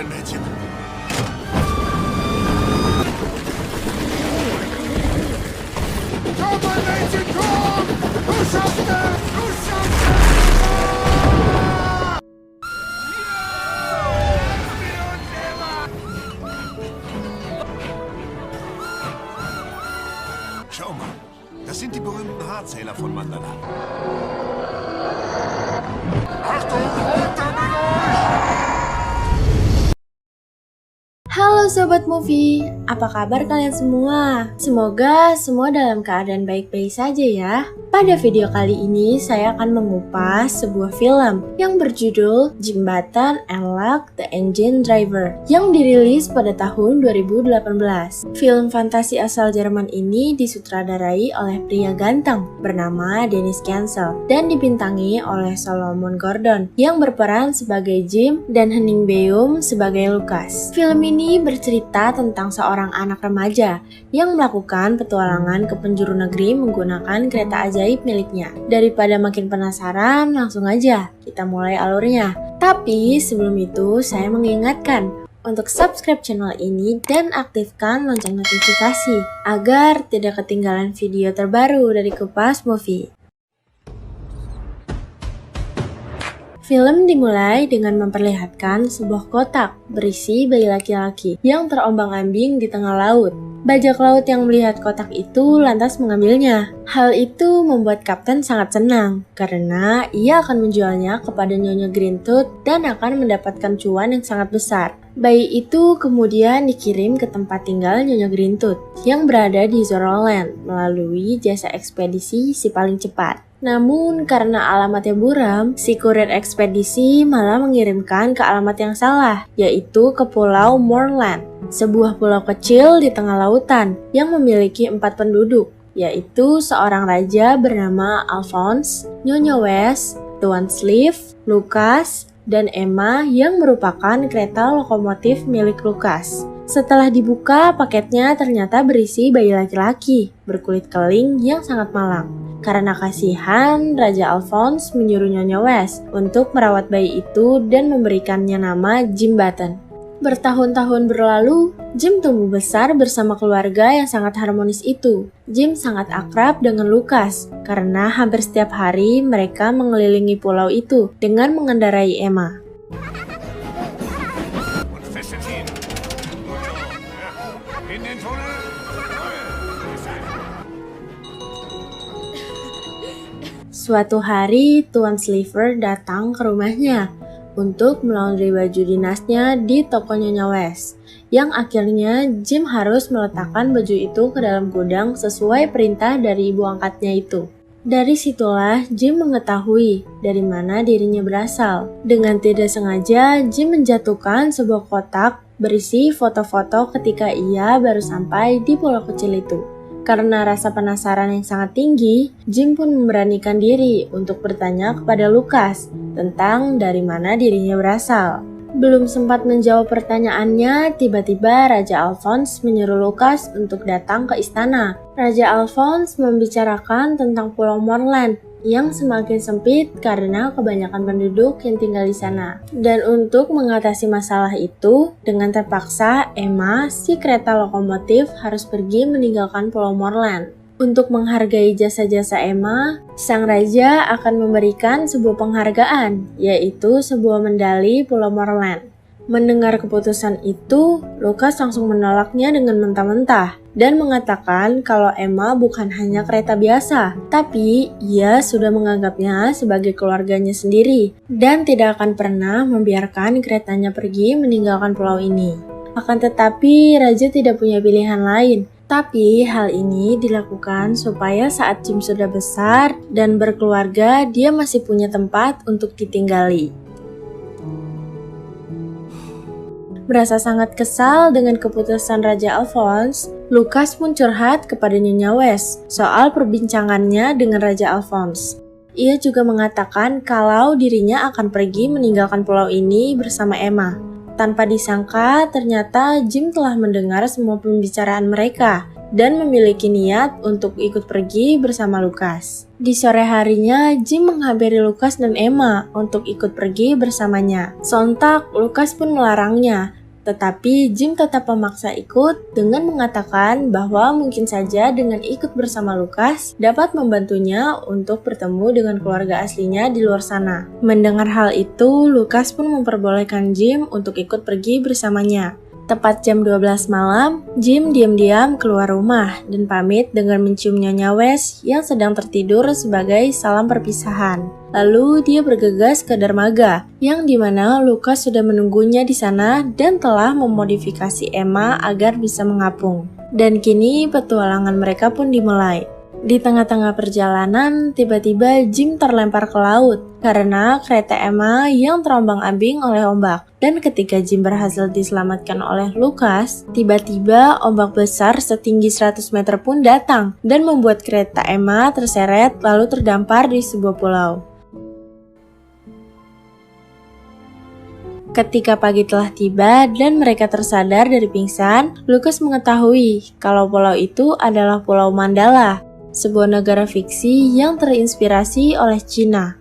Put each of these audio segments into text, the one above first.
mein Mädchen. Komm, mein Mädchen, komm! Du schaffst es! Du schaffst es! Schau mal, das sind die berühmten Haarzähler von Mandala. Achtung, runter mit euch! Halo Sobat Movie, apa kabar kalian semua? Semoga semua dalam keadaan baik-baik saja ya. Pada video kali ini saya akan mengupas sebuah film yang berjudul Jembatan Unlock the Engine Driver yang dirilis pada tahun 2018. Film fantasi asal Jerman ini disutradarai oleh pria ganteng bernama Dennis Gansel dan dibintangi oleh Solomon Gordon yang berperan sebagai Jim dan Henning Beum sebagai Lucas. Film ini bercerita tentang seorang anak remaja yang melakukan petualangan ke penjuru negeri menggunakan kereta ajaib miliknya. Daripada makin penasaran, langsung aja kita mulai alurnya. Tapi sebelum itu saya mengingatkan untuk subscribe channel ini dan aktifkan lonceng notifikasi agar tidak ketinggalan video terbaru dari Kupas Movie. Film dimulai dengan memperlihatkan sebuah kotak berisi bayi laki-laki yang terombang-ambing di tengah laut. Bajak laut yang melihat kotak itu lantas mengambilnya. Hal itu membuat kapten sangat senang karena ia akan menjualnya kepada Nyonya Greentooth dan akan mendapatkan cuan yang sangat besar. Bayi itu kemudian dikirim ke tempat tinggal Nyonya Greentooth yang berada di Zoroland melalui jasa ekspedisi si paling cepat. Namun karena alamatnya buram, si kurir ekspedisi malah mengirimkan ke alamat yang salah, yaitu ke Pulau Moreland, sebuah pulau kecil di tengah lautan yang memiliki 4 penduduk, yaitu seorang raja bernama Alphonse, Nyonya West, Tuan Sleeve, Lucas, dan Emma yang merupakan kereta lokomotif milik Lucas. Setelah dibuka, paketnya ternyata berisi bayi laki-laki berkulit keling yang sangat malang. Karena kasihan, Raja Alphonse menyuruh Nyonya West untuk merawat bayi itu dan memberikannya nama Jim Button. Bertahun-tahun berlalu, Jim tumbuh besar bersama keluarga yang sangat harmonis itu. Jim sangat akrab dengan Lucas karena hampir setiap hari mereka mengelilingi pulau itu dengan mengendarai Emma. Suatu hari, Tuan Sleeve datang ke rumahnya untuk melaundry baju dinasnya di toko Nyonya West, yang akhirnya Jim harus meletakkan baju itu ke dalam gudang sesuai perintah dari ibu angkatnya itu. Dari situlah Jim mengetahui dari mana dirinya berasal. Dengan tidak sengaja, Jim menjatuhkan sebuah kotak berisi foto-foto ketika ia baru sampai di pulau kecil itu. Karena rasa penasaran yang sangat tinggi, Jim pun memberanikan diri untuk bertanya kepada Lucas tentang dari mana dirinya berasal. Belum sempat menjawab pertanyaannya, tiba-tiba Raja Alphonse menyuruh Lucas untuk datang ke istana. Raja Alphonse membicarakan tentang Pulau Moreland yang semakin sempit karena kebanyakan penduduk yang tinggal di sana. Dan untuk mengatasi masalah itu, dengan terpaksa Emma, si kereta lokomotif, harus pergi meninggalkan Pulau Moreland. Untuk menghargai jasa-jasa Emma, sang raja akan memberikan sebuah penghargaan, yaitu sebuah medali Pulau Moreland. Mendengar keputusan itu, Lucas langsung menolaknya dengan mentah-mentah dan mengatakan kalau Emma bukan hanya kereta biasa, tapi ia sudah menganggapnya sebagai keluarganya sendiri dan tidak akan pernah membiarkan keretanya pergi meninggalkan pulau ini. Akan tetapi, raja tidak punya pilihan lain. Tapi hal ini dilakukan supaya saat Jim sudah besar dan berkeluarga, dia masih punya tempat untuk ditinggali. Merasa sangat kesal dengan keputusan Raja Alphonse, Lucas pun curhat kepada Nyonya West soal perbincangannya dengan Raja Alphonse. Ia juga mengatakan kalau dirinya akan pergi meninggalkan pulau ini bersama Emma. Tanpa disangka, ternyata Jim telah mendengar semua pembicaraan mereka dan memiliki niat untuk ikut pergi bersama Lukas. Di sore harinya, Jim menghampiri Lukas dan Emma untuk ikut pergi bersamanya. Sontak, Lukas pun melarangnya. Tetapi Jim tetap memaksa ikut dengan mengatakan bahwa mungkin saja dengan ikut bersama Lukas dapat membantunya untuk bertemu dengan keluarga aslinya di luar sana. Mendengar hal itu, Lukas pun memperbolehkan Jim untuk ikut pergi bersamanya. Tepat jam 12 malam, Jim diam-diam keluar rumah dan pamit dengan mencium Nyonya West yang sedang tertidur sebagai salam perpisahan. Lalu dia bergegas ke dermaga, yang dimana Lukas sudah menunggunya di sana dan telah memodifikasi Emma agar bisa mengapung. Dan kini petualangan mereka pun dimulai. Di tengah-tengah perjalanan, tiba-tiba Jim terlempar ke laut karena kereta Emma yang terombang-ambing oleh ombak. Dan ketika Jim berhasil diselamatkan oleh Lukas, tiba-tiba ombak besar setinggi 100 meter pun datang dan membuat kereta Emma terseret lalu terdampar di sebuah pulau. Ketika pagi telah tiba dan mereka tersadar dari pingsan, Lukas mengetahui kalau pulau itu adalah Pulau Mandala, sebuah negara fiksi yang terinspirasi oleh Cina.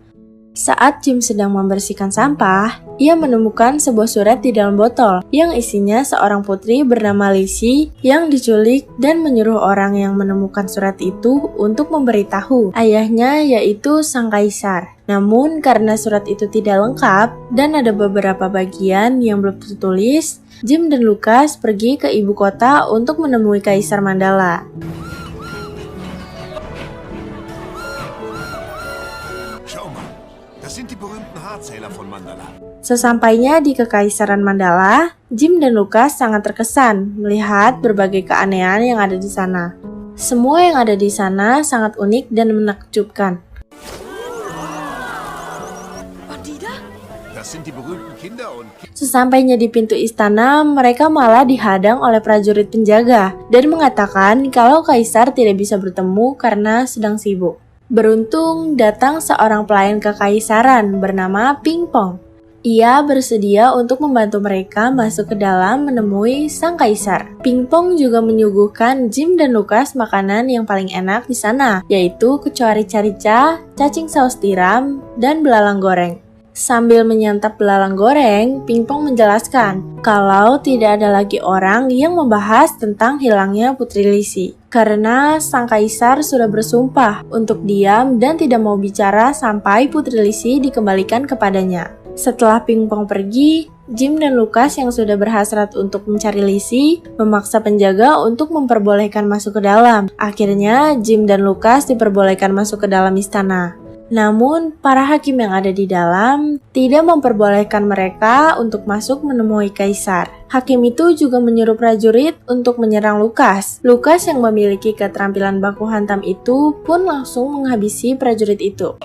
Saat Jim sedang membersihkan sampah, ia menemukan sebuah surat di dalam botol yang isinya seorang putri bernama Lizzie yang diculik dan menyuruh orang yang menemukan surat itu untuk memberitahu ayahnya, yaitu sang kaisar. Namun karena surat itu tidak lengkap dan ada beberapa bagian yang belum tertulis, Jim dan Lukas pergi ke ibu kota untuk menemui Kaisar Mandala. Sesampainya di Kekaisaran Mandala, Jim dan Lukas sangat terkesan melihat berbagai keanehan yang ada di sana. Semua yang ada di sana sangat unik dan menakjubkan. Sesampainya di pintu istana, mereka malah dihadang oleh prajurit penjaga dan mengatakan kalau kaisar tidak bisa bertemu karena sedang sibuk. Beruntung datang seorang pelayan kekaisaran bernama Ping Pong. Ia bersedia untuk membantu mereka masuk ke dalam menemui sang kaisar. Ping Pong juga menyuguhkan Jim dan Lukas makanan yang paling enak di sana, yaitu kecoa rica-rica, cacing saus tiram, dan belalang goreng. Sambil menyantap belalang goreng, Ping Pong menjelaskan kalau tidak ada lagi orang yang membahas tentang hilangnya Putri Lizzie. Karena sang kaisar sudah bersumpah untuk diam dan tidak mau bicara sampai Putri Lizzie dikembalikan kepadanya. Setelah Ping Pong pergi, Jim dan Lukas yang sudah berhasrat untuk mencari Lizzie memaksa penjaga untuk memperbolehkan masuk ke dalam. Akhirnya, Jim dan Lukas diperbolehkan masuk ke dalam istana. Namun, para hakim yang ada di dalam tidak memperbolehkan mereka untuk masuk menemui kaisar. Hakim itu juga menyuruh prajurit untuk menyerang Lukas. Lukas yang memiliki keterampilan baku hantam itu pun langsung menghabisi prajurit itu.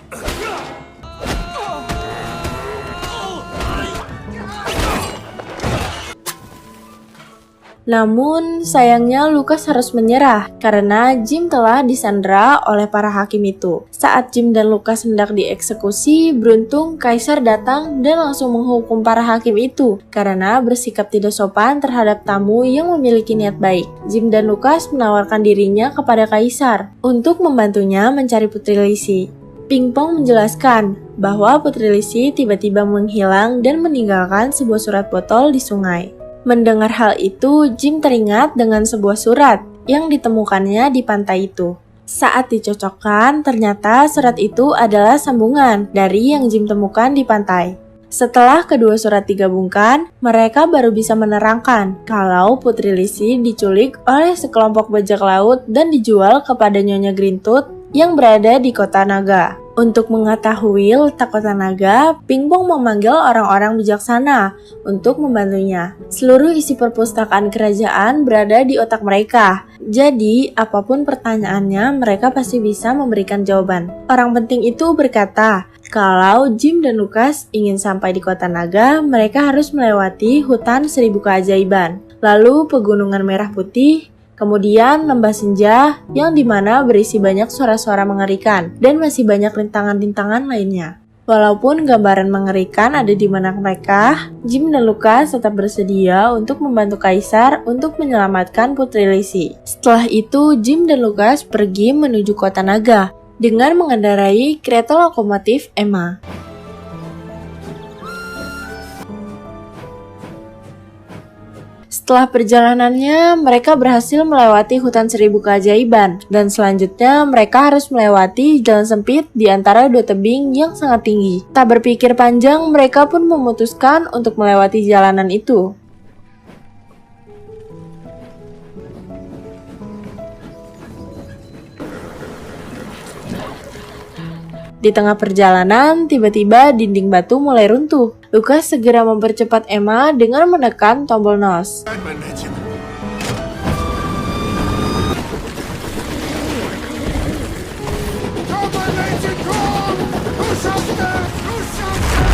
Namun, sayangnya Lukas harus menyerah karena Jim telah disandera oleh para hakim itu. Saat Jim dan Lukas hendak dieksekusi, beruntung Kaisar datang dan langsung menghukum para hakim itu karena bersikap tidak sopan terhadap tamu yang memiliki niat baik. Jim dan Lukas menawarkan dirinya kepada Kaisar untuk membantunya mencari Putri Lizzie. Ping Pong menjelaskan bahwa Putri Lizzie tiba-tiba menghilang dan meninggalkan sebuah surat botol di sungai. Mendengar hal itu, Jim teringat dengan sebuah surat yang ditemukannya di pantai itu. Saat dicocokkan, ternyata surat itu adalah sambungan dari yang Jim temukan di pantai. Setelah kedua surat digabungkan, mereka baru bisa menerangkan kalau Putri Lizzie diculik oleh sekelompok bajak laut dan dijual kepada Nyonya Grintooth yang berada di kota naga. Untuk mengetahui letak kota naga, Ping Pong memanggil orang-orang bijaksana untuk membantunya. Seluruh isi perpustakaan kerajaan berada di otak mereka. Jadi, apapun pertanyaannya, mereka pasti bisa memberikan jawaban. Orang penting itu berkata, kalau Jim dan Lukas ingin sampai di kota naga, mereka harus melewati hutan 1000 keajaiban, lalu pegunungan merah putih, kemudian lembah senja yang dimana berisi banyak suara-suara mengerikan dan masih banyak rintangan-rintangan lainnya. Walaupun gambaran mengerikan ada di benak mereka, Jim dan Lucas tetap bersedia untuk membantu Kaisar untuk menyelamatkan Putri Lizzie. Setelah itu, Jim dan Lucas pergi menuju kota naga dengan mengendarai kereta lokomotif Emma. Setelah perjalanannya, mereka berhasil melewati hutan seribu keajaiban, dan selanjutnya mereka harus melewati jalan sempit di antara dua tebing yang sangat tinggi. Tak berpikir panjang, mereka pun memutuskan untuk melewati jalanan itu. Di tengah perjalanan, tiba-tiba dinding batu mulai runtuh. Lucas segera mempercepat Emma dengan menekan tombol NOS. Nein, mein Mädchen. Komm, mein Mädchen, komm! Du schaffst es! Du schaffst es!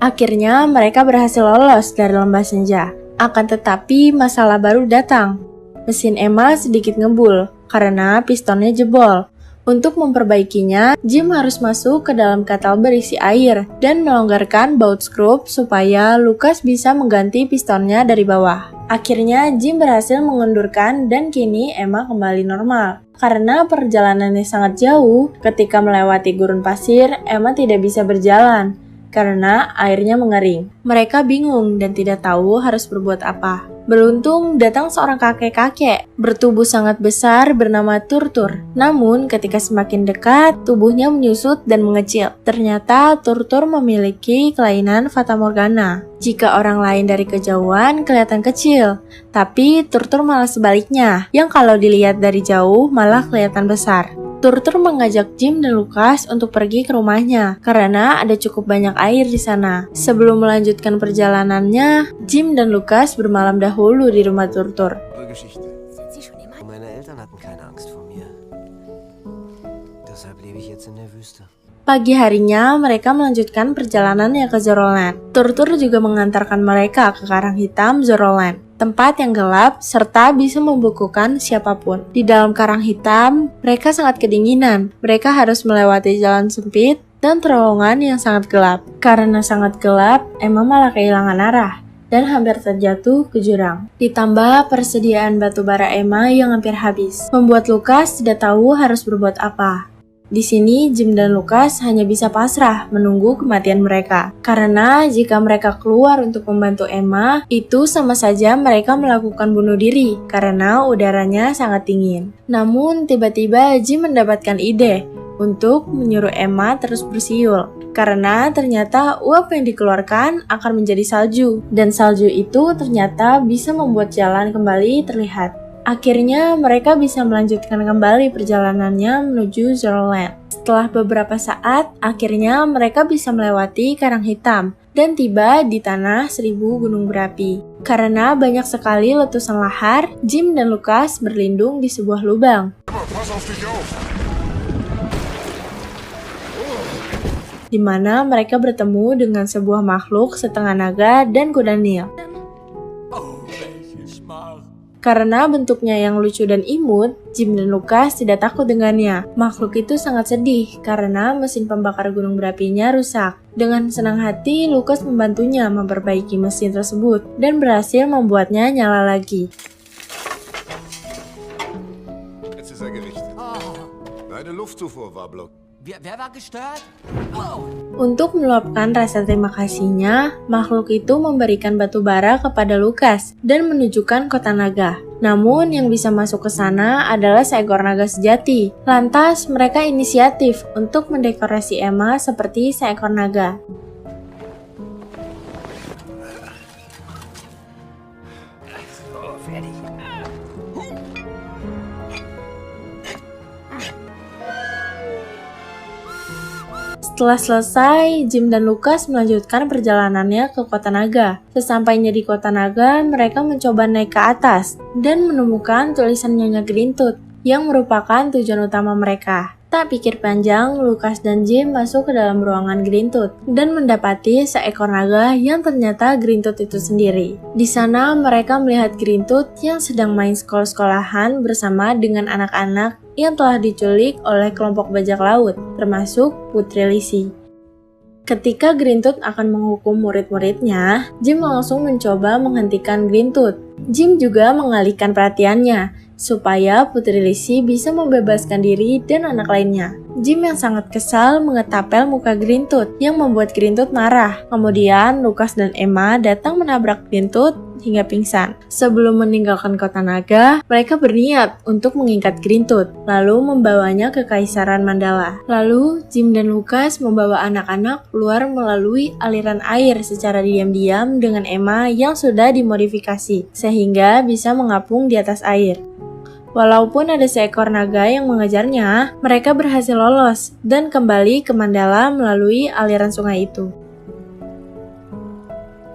Akhirnya, mereka berhasil lolos dari lembah senja. Akan tetapi, masalah baru datang. Mesin Emma sedikit ngebul karena pistonnya jebol. Untuk memperbaikinya, Jim harus masuk ke dalam ketel berisi air dan melonggarkan baut skrup supaya Lucas bisa mengganti pistonnya dari bawah. Akhirnya, Jim berhasil mengendurkan dan kini Emma kembali normal. Karena perjalanannya sangat jauh, ketika melewati gurun pasir, Emma tidak bisa berjalan karena airnya mengering. Mereka bingung dan tidak tahu harus berbuat apa. Beruntung datang seorang kakek-kakek bertubuh sangat besar bernama Turtur. Namun ketika semakin dekat, tubuhnya menyusut dan mengecil. Ternyata Turtur memiliki kelainan Fata Morgana. Jika orang lain dari kejauhan kelihatan kecil, tapi Turtur malah sebaliknya, yang kalau dilihat dari jauh malah kelihatan besar. Turtur mengajak Jim dan Lucas untuk pergi ke rumahnya karena ada cukup banyak air di sana. Sebelum melanjutkan perjalanannya, Jim dan Lucas bermalam dahulu di rumah Turtur. Geschichte. Meine Eltern hatten keine Angst vor mir. Deshalb lebe ich jetzt in der Wüste. Pagi harinya, mereka melanjutkan perjalanannya ke Zoroland. Turtur juga mengantarkan mereka ke Karang Hitam Zoroland, tempat yang gelap serta bisa membukukan siapapun. Di dalam Karang Hitam, mereka sangat kedinginan. Mereka harus melewati jalan sempit dan terowongan yang sangat gelap. Karena sangat gelap, Emma malah kehilangan arah dan hampir terjatuh ke jurang. Ditambah persediaan batu bara Emma yang hampir habis, membuat Lucas tidak tahu harus berbuat apa. Di sini, Jim dan Lucas hanya bisa pasrah menunggu kematian mereka. Karena jika mereka keluar untuk membantu Emma, itu sama saja mereka melakukan bunuh diri karena udaranya sangat dingin. Namun, tiba-tiba Jim mendapatkan ide untuk menyuruh Emma terus bersiul. Karena ternyata uap yang dikeluarkan akan menjadi salju. Dan salju itu ternyata bisa membuat jalan kembali terlihat. Akhirnya mereka bisa melanjutkan kembali perjalanannya menuju Zoroland. Setelah beberapa saat, akhirnya mereka bisa melewati Karang Hitam dan tiba di tanah 1000 gunung berapi. Karena banyak sekali letusan lahar, Jim dan Lucas berlindung di sebuah lubang. Pass auf dich auf! Di mana mereka bertemu dengan sebuah makhluk setengah naga dan kuda Nil. Karena bentuknya yang lucu dan imut, Jim dan Lucas tidak takut dengannya. Makhluk itu sangat sedih karena mesin pembakar gunung berapinya rusak. Dengan senang hati, Lucas membantunya memperbaiki mesin tersebut dan berhasil membuatnya nyala lagi. Jetzt ist er gerichtet. Deine Luftzufuhr war blockiert. Wer war gestört? Untuk meluapkan rasa terima kasihnya, makhluk itu memberikan batu bara kepada Lucas dan menunjukkan kota naga. Namun yang bisa masuk ke sana adalah seekor naga sejati. Lantas mereka inisiatif untuk mendekorasi Emma seperti seekor naga. Setelah selesai, Jim dan Lucas melanjutkan perjalanannya ke kota naga. Sesampainya di kota naga, mereka mencoba naik ke atas dan menemukan tulisan Nyonya Grintut yang merupakan tujuan utama mereka. Tak pikir panjang, Lucas dan Jim masuk ke dalam ruangan Greentooth dan mendapati seekor naga yang ternyata Greentooth itu sendiri. Di sana mereka melihat Greentooth yang sedang main sekolah-sekolahan bersama dengan anak-anak yang telah diculik oleh kelompok bajak laut, termasuk Putri Lizzie. Ketika Greentooth akan menghukum murid-muridnya, Jim langsung mencoba menghentikan Greentooth. Jim juga mengalihkan perhatiannya supaya Putri Lizzie bisa membebaskan diri dan anak lainnya. Jim yang sangat kesal mengetapel muka Greentooth yang membuat Greentooth marah. Kemudian Lucas dan Emma datang menabrak Greentooth hingga pingsan. Sebelum meninggalkan kota naga, mereka berniat untuk mengikat Greentooth, lalu membawanya ke Kaisaran Mandala. Lalu Jim dan Lucas membawa anak-anak keluar melalui aliran air secara diam-diam dengan Emma yang sudah dimodifikasi, sehingga bisa mengapung di atas air. Walaupun ada seekor naga yang mengejarnya, mereka berhasil lolos dan kembali ke Mandala melalui aliran sungai itu.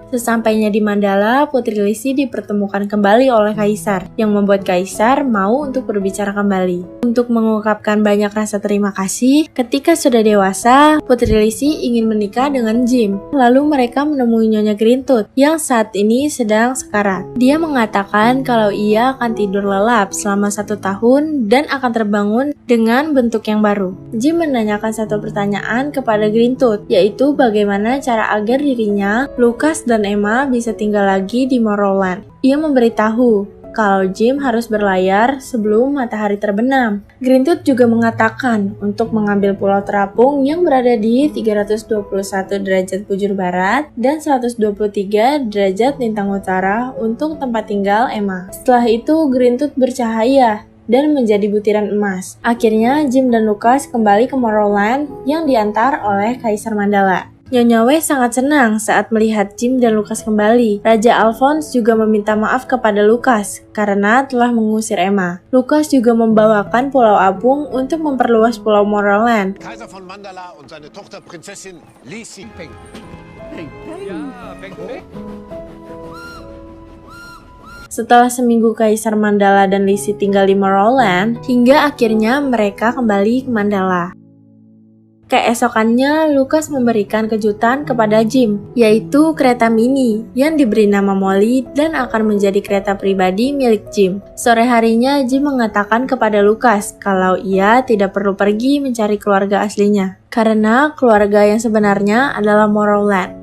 Sesampainya di Mandala, Putri Lizzie dipertemukan kembali oleh Kaisar, yang membuat Kaisar mau untuk berbicara kembali. Untuk mengungkapkan banyak rasa terima kasih, ketika sudah dewasa, Putri Lizzie ingin menikah dengan Jim. Lalu mereka menemui Nyonya Greentooth, yang saat ini sedang sekarat. Dia mengatakan kalau ia akan tidur lelap selama 1 tahun dan akan terbangun dengan bentuk yang baru. Jim menanyakan satu pertanyaan kepada Greentooth, yaitu bagaimana cara agar dirinya, Lucas, dan Emma bisa tinggal lagi di Morrowland. Ia memberitahu kalau Jim harus berlayar sebelum matahari terbenam. Greentooth juga mengatakan untuk mengambil pulau terapung yang berada di 321 derajat bujur barat dan 123 derajat lintang utara untuk tempat tinggal Emma. Setelah itu Greentooth bercahaya dan menjadi butiran emas. Akhirnya Jim dan Lucas kembali ke Morrowland yang diantar oleh Kaisar Mandala. Nyonya West sangat senang saat melihat Jim dan Lucas kembali. Raja Alphonse juga meminta maaf kepada Lucas karena telah mengusir Emma. Lucas juga membawakan Pulau Apung untuk memperluas Pulau Morrowland. Kaiser von Mandala und seine Tochter Prinzessin Lizzie Peng. Setelah seminggu Kaisar Mandala dan Lizzie tinggal di Morrowland, hingga akhirnya mereka kembali ke Mandala. Keesokannya, Lucas memberikan kejutan kepada Jim, yaitu kereta mini yang diberi nama Molly dan akan menjadi kereta pribadi milik Jim. Sore harinya, Jim mengatakan kepada Lucas kalau ia tidak perlu pergi mencari keluarga aslinya, karena keluarga yang sebenarnya adalah Morrowland.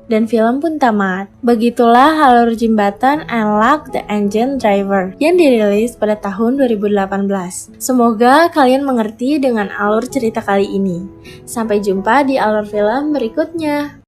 Dan film pun tamat. Begitulah alur Jim Button and Luck the Engine Driver yang dirilis pada tahun 2018. Semoga kalian mengerti dengan alur cerita kali ini. Sampai jumpa di alur film berikutnya.